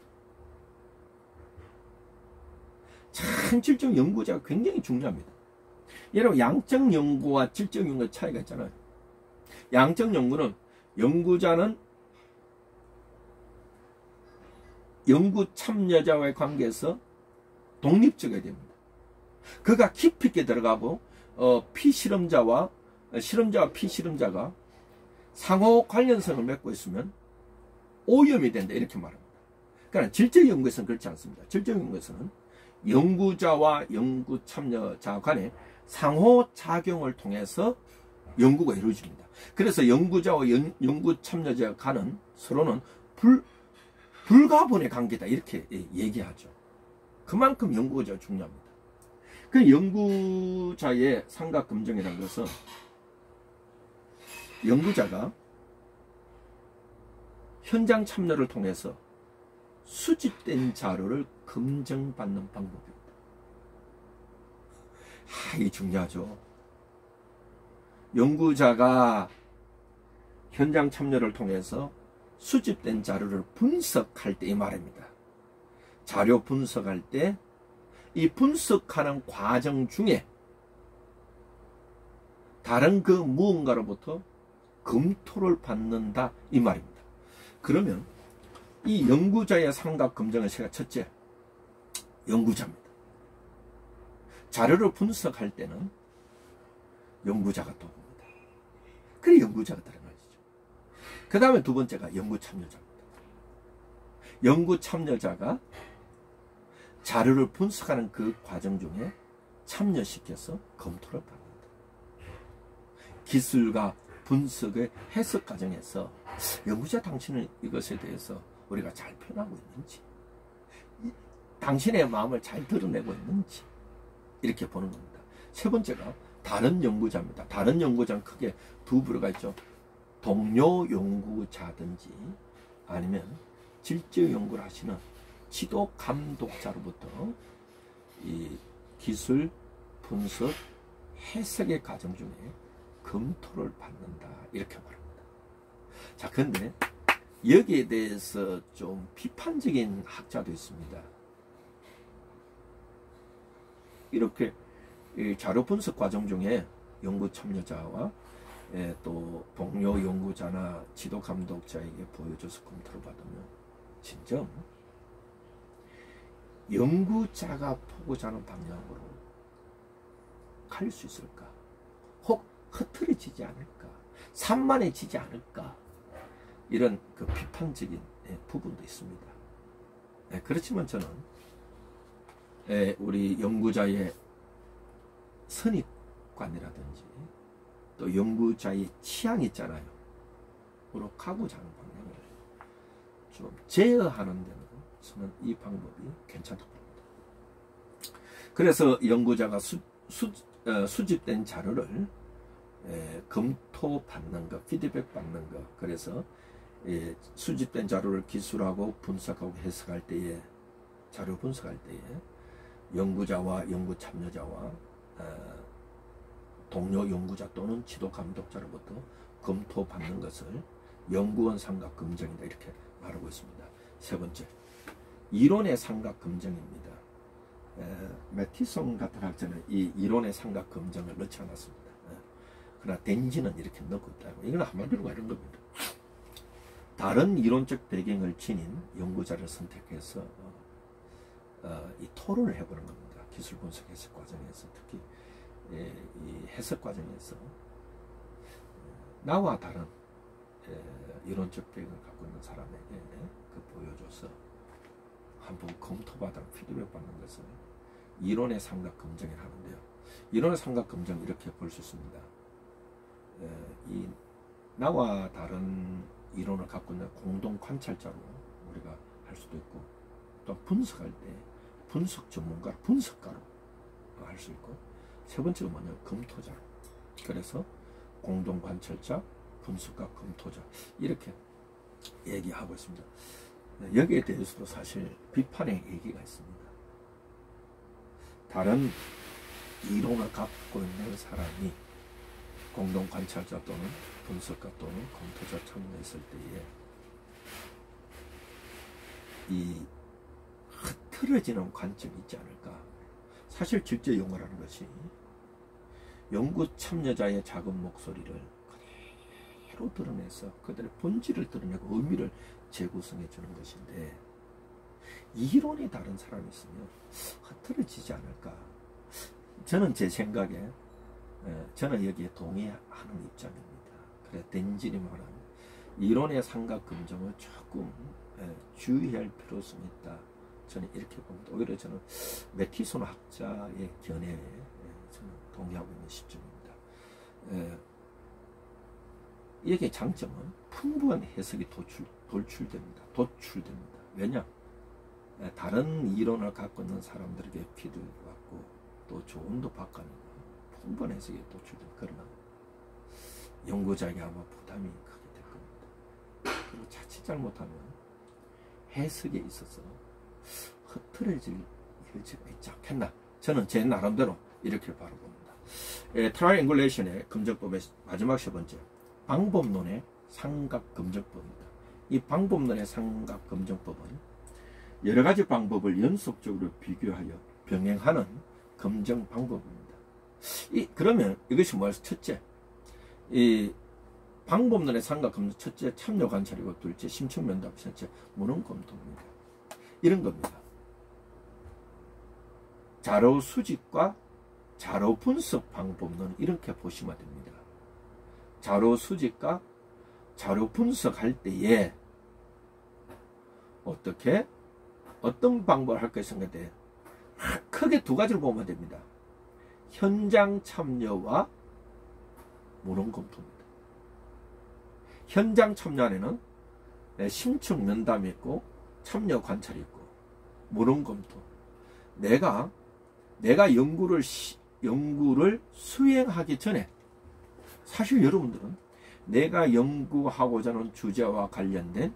참 질적 연구자가 굉장히 중요합니다. 여러분, 양적 연구와 질적 연구의 차이가 있잖아요. 양적 연구는 연구자는 연구 참여자와의 관계에서 독립적이어야 됩니다. 그가 깊이 있게 들어가고 피실험자와 피실험자가 상호 관련성을 맺고 있으면 오염이 된다 이렇게 말합니다. 그러나 질적 연구에서는 그렇지 않습니다. 질적 연구에서는 연구자와 연구 참여자 간의 상호작용을 통해서 연구가 이루어집니다. 그래서 연구자와 연구 참여자 간은 서로는 불가분의 관계다 이렇게 얘기하죠. 그만큼 연구자가 중요합니다. 그 연구자의 삼각 검증이라는 것은 연구자가 현장 참여를 통해서 수집된 자료를 검증받는 방법입니다. 이게 중요하죠. 연구자가 현장 참여를 통해서 수집된 자료를 분석할 때 이 말입니다. 자료 분석할 때 이 분석하는 과정 중에 다른 그 무언가로부터 검토를 받는다 이 말입니다. 그러면 이 연구자의 삼각검증은 제가 첫째 연구자입니다. 자료를 분석할 때는 연구자가 도구입니다. 그래 연구자가 들어가시죠. 그 다음에 두 번째가 연구참여자입니다. 연구참여자가 자료를 분석하는 그 과정 중에 참여시켜서 검토를 받는다. 기술과 분석의 해석 과정에서 연구자 당신은 이것에 대해서 우리가 잘 표현하고 있는지, 당신의 마음을 잘 드러내고 있는지 이렇게 보는 겁니다. 세 번째가 다른 연구자입니다. 다른 연구자는 크게 두 부류가 있죠. 동료 연구자든지 아니면 질적 연구를 하시는 지도 감독자로부터 이 기술, 분석, 해석의 과정 중에 검토를 받는다 이렇게 말합니다. 자, 그런데 여기에 대해서 좀 비판적인 학자도 있습니다. 이렇게 자료 분석 과정 중에 연구 참여자와 또 동료 연구자나 지도 감독자에게 보여줘서 검토를 받으면 진정 연구자가 보고자 하는 방향으로 갈 수 있을까? 혹 흐트러지지 않을까? 산만해지지 않을까? 이런 그 비판적인 부분도 있습니다. 그렇지만 저는 우리 연구자의 선입관이라든지 또 연구자의 취향이 있잖아요. 으로 가고자 하는 방향을 좀 제어하는 데는 저는 이 방법이 괜찮다고 봅니다. 그래서 연구자가 수집된 자료를 검토받는 것, 피드백 받는 것, 그래서 수집된 자료를 기술하고 분석하고 해석할 때에, 자료 분석할 때에 연구자와 연구 참여자와 동료 연구자 또는 지도 감독자로부터 검토받는 것을 연구원 삼각 검증이다 이렇게 말하고 있습니다. 세 번째, 이론의 삼각 검증입니다. 매티송 같은 학자는 이 이론의 삼각 검증을 넣지 않았습니다. 그러나 덴지는 이렇게 넣고 있다고. 이건 한마디로 이런 겁니다. 다른 이론적 배경을 지닌 연구자를 선택해서 이 토론을 해보는 겁니다. 기술 분석 해석 과정에서, 특히 이 해석 과정에서 나와 다른 이론적 배경을 갖고 있는 사람에게 그 보여줘서 한번 검토받아 피드백 받는 것을 이론의 삼각 검증을 하는데요. 이론의 삼각 검증 이렇게 볼 수 있습니다. 이 나와 다른 이론을 갖고 있는 공동 관찰자로 우리가 할 수도 있고, 또 분석할 때 분석 전문가, 분석가로 할 수 있고, 세 번째가 뭐냐, 검토자. 그래서 공동 관찰자, 분석가, 검토자 이렇게 얘기하고 있습니다. 여기에 대해서도 사실 비판의 얘기가 있습니다. 다른 이론을 갖고 있는 사람이 공동 관찰자 또는 분석가 또는 검토자 참여했을 때에 이 흐트러지는 관점이 있지 않을까. 사실 질적 연구라는 것이 연구 참여자의 작은 목소리를 그대로 드러내서 그들의 본질을 드러내고 의미를 재구성해 주는 것인데, 이론이 다른 사람이 있으면 흐트러지지 않을까. 저는 제 생각에 저는 여기에 동의하는 입장입니다. 그래 덴진이 말하는 이론의 삼각 검증을 조금 주의할 필요성이 있다. 저는 이렇게 봅니다. 오히려 저는 매티손 학자의 견해에 저는 동의하고 있는 시점입니다. 여기에 장점은 풍부한 해석이 도출됩니다. 왜냐? 다른 이론을 갖고 있는 사람들에게 피드백을 받고 또 조언도 받고 풍부한 해석이 도출됩니다. 그러나 연구자에게 아마 부담이 크게 될 겁니다. 그리고 자칫 잘못하면 해석에 있어서 흐트러질 여지가 있지 않겠나. 저는 제 나름대로 이렇게 바라봅니다. 트라이앵굴레이션의 검증법의 마지막 세 번째, 방법론의 삼각 검증법입니다. 이 방법론의 삼각 검증법은 여러 가지 방법을 연속적으로 비교하여 병행하는 검증 방법입니다. 그러면 이것이 뭐예요? 첫째, 이 방법론의 삼각검토 첫째 참여 관찰이고 둘째 심층 면담 셋째 무능 검토입니다. 이런 겁니다. 자료 수집과 자료 분석 방법론은 이렇게 보시면 됩니다. 자료 수집과 자료 분석할 때에 어떤 방법을 할 것인가에 대해 크게 두 가지를 보면 됩니다. 현장 참여와 무능 검토입니다. 현장 참여 안에는 심층 면담이 있고 참여 관찰이 있고 무능 검토. 내가 연구를 수행하기 전에 사실 여러분들은 내가 연구하고자 하는 주제와 관련된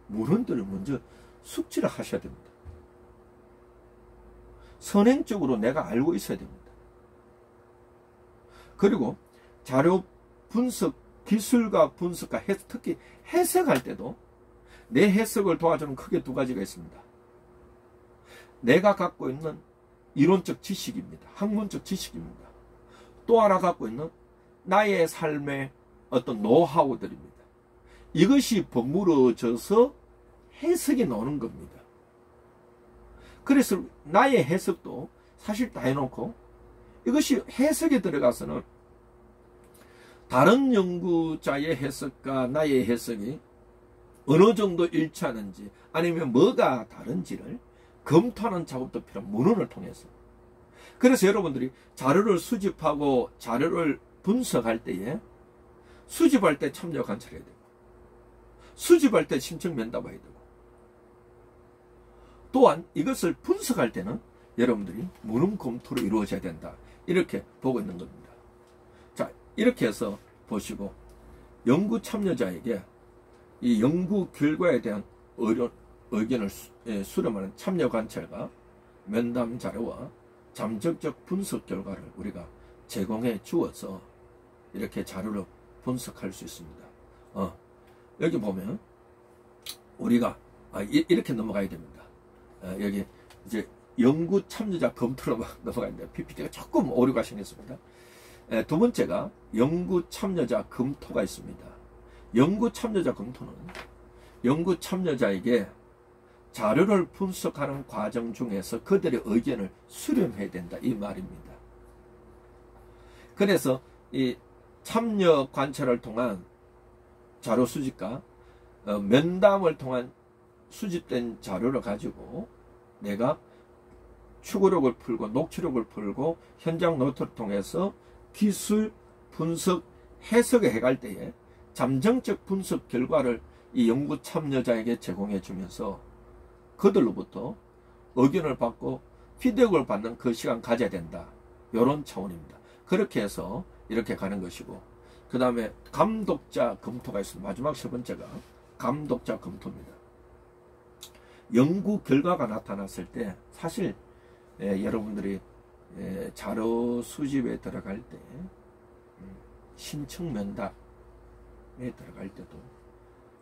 문헌들을 먼저 숙지를 하셔야 됩니다. 선행적으로 내가 알고 있어야 됩니다. 그리고 자료 분석, 기술과 분석과 특히 해석할 때도 내 해석을 도와주는 크게 두 가지가 있습니다. 내가 갖고 있는 이론적 지식입니다. 학문적 지식입니다. 또 하나 갖고 있는 나의 삶의 어떤 노하우들입니다. 이것이 버무려져서 해석이 나오는 겁니다. 그래서 나의 해석도 사실 다 해놓고 이것이 해석에 들어가서는 다른 연구자의 해석과 나의 해석이 어느 정도 일치하는지 아니면 뭐가 다른지를 검토하는 작업도 필요한 문헌을 통해서. 그래서 여러분들이 자료를 수집하고 자료를 분석할 때에 수집할 때 참여 관찰해야 되고 수집할 때 심층 면담해야 되고 또한 이것을 분석할 때는 여러분들이 문헌 검토로 이루어져야 된다. 이렇게 보고 있는 겁니다. 자, 이렇게 해서 보시고 연구 참여자에게 이 연구 결과에 대한 의견을 수렴하는 참여 관찰과 면담 자료와 잠적적 분석 결과를 우리가 제공해 주어서 이렇게 자료를 분석할 수 있습니다. 여기 보면 우리가 이렇게 넘어가야 됩니다. 여기 이제 연구 참여자 검토로 넘어가는데 PPT가 조금 오류가 생겼습니다. 두 번째가 연구 참여자 검토가 있습니다. 연구 참여자 검토는 연구 참여자에게 자료를 분석하는 과정 중에서 그들의 의견을 수렴해야 된다 이 말입니다. 그래서 이 참여 관찰을 통한 자료 수집과 면담을 통한 수집된 자료를 가지고 내가 추구력을 풀고 녹취록을 풀고 현장 노트를 통해서 기술, 분석, 해석에 해갈 때에 잠정적 분석 결과를 이 연구 참여자에게 제공해 주면서 그들로부터 의견을 받고 피드백을 받는 그 시간 가져야 된다. 이런 차원입니다. 그렇게 해서 이렇게 가는 것이고 그 다음에 감독자 검토가 있습니다. 마지막 세 번째가 감독자 검토입니다. 연구 결과가 나타났을 때 사실 여러분들이 자료 수집에 들어갈 때 심층 면담에 들어갈 때도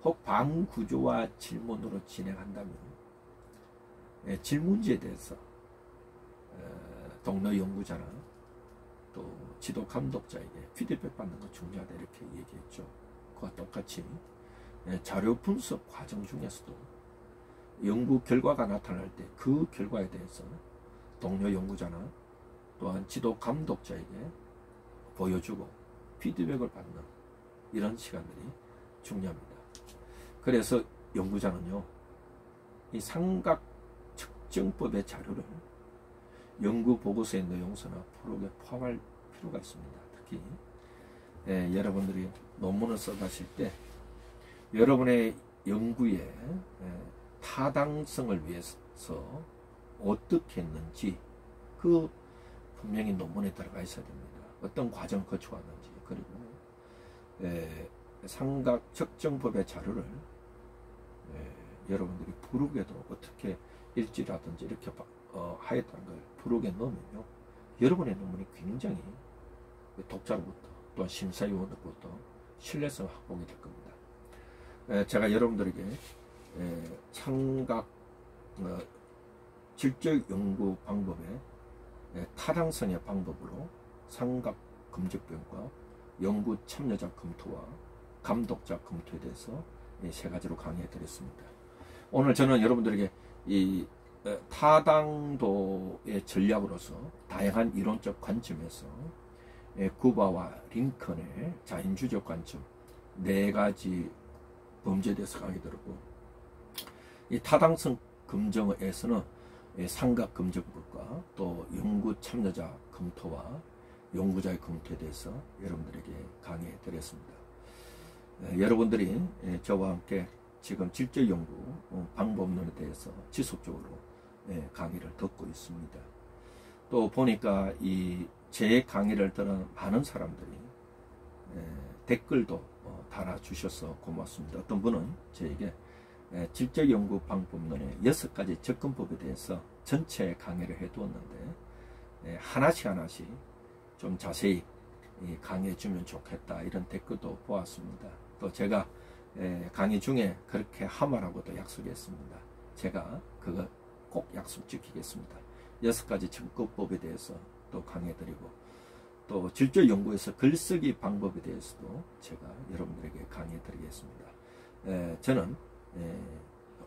혹 방구조와 질문으로 진행한다면 질문지에 대해서 동료 연구자나 또 지도 감독자에게 피드백 받는 거 중요하다 이렇게 얘기했죠. 그와 똑같이 자료 분석 과정 중에서도 연구 결과가 나타날 때 그 결과에 대해서 동료 연구자나 또한 지도 감독자에게 보여주고 피드백을 받는 이런 시간들이 중요합니다. 그래서 연구자는요, 이 삼각 측정법의 자료를 연구 보고서의 내용서나 프로그램에 포함할 필요가 있습니다. 특히 여러분들이 논문을 써가실 때 여러분의 연구의 타당성을 위해서 어떻게 했는지 그 분명히 논문에 들어가 있어야 됩니다. 어떤 과정을 거쳐왔는지 그리고 삼각 측정법의 자료를 여러분들이 부록에도 어떻게 일지라든지 이렇게 하였다는 걸 부록에 넣으면요 여러분의 논문이 굉장히 독자로부터 또한 심사위원으로부터 신뢰성 확보가 될 겁니다. 제가 여러분들에게 삼각 질적 연구 방법의 타당성의 방법으로 삼각 검증법과 연구 참여자 검토와 감독자 검토에 대해서 이 세 가지로 강의해 드렸습니다. 오늘 저는 여러분들에게 이 타당도의 전략으로서 다양한 이론적 관점에서 쿠바와 링컨의 자연주의적 관점 4가지 범죄에 대해서 강의 들었고, 이 타당성 검증에서는 상각 검증법과 또 연구 참여자 검토와 연구자의 검토에 대해서 여러분들에게 강의해 드렸습니다. 여러분들이 저와 함께 지금 질적 연구 방법론에 대해서 지속적으로 강의를 듣고 있습니다. 또 보니까 이 제 강의를 들은 많은 사람들이 댓글도 달아주셔서 고맙습니다. 어떤 분은 저에게 질적 연구 방법론의 6가지 접근법에 대해서 전체 강의를 해두었는데 하나씩 좀 자세히 강의해 주면 좋겠다, 이런 댓글도 보았습니다. 또 제가 강의 중에 그렇게 하마라고도 약속했습니다. 제가 그거 꼭 약속 지키겠습니다. 6가지 접근법에 대해서 또 강의해 드리고, 또 질적 연구에서 글쓰기 방법에 대해서도 제가 여러분들에게 강의해 드리겠습니다. 저는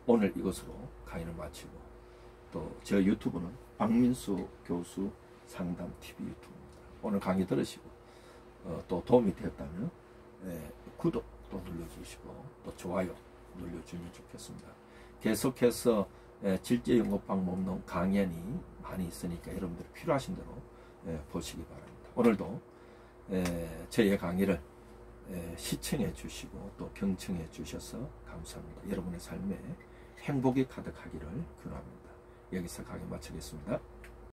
오늘 이것으로 강의를 마치고, 또 저 유튜브는 박민수 교수 상담 TV 유튜브입니다. 오늘 강의 들으시고 또 도움이 되었다면 구독도 눌러주시고 또 좋아요 눌러주면 좋겠습니다. 계속해서 질적 연구 방법론 강연이 많이 있으니까 여러분들 필요하신 대로 보시기 바랍니다. 오늘도 저의 강의를 시청해 주시고 또 경청해 주셔서 감사합니다. 여러분의 삶에 행복이 가득하기를 기원합니다. 여기서 강의 마치겠습니다.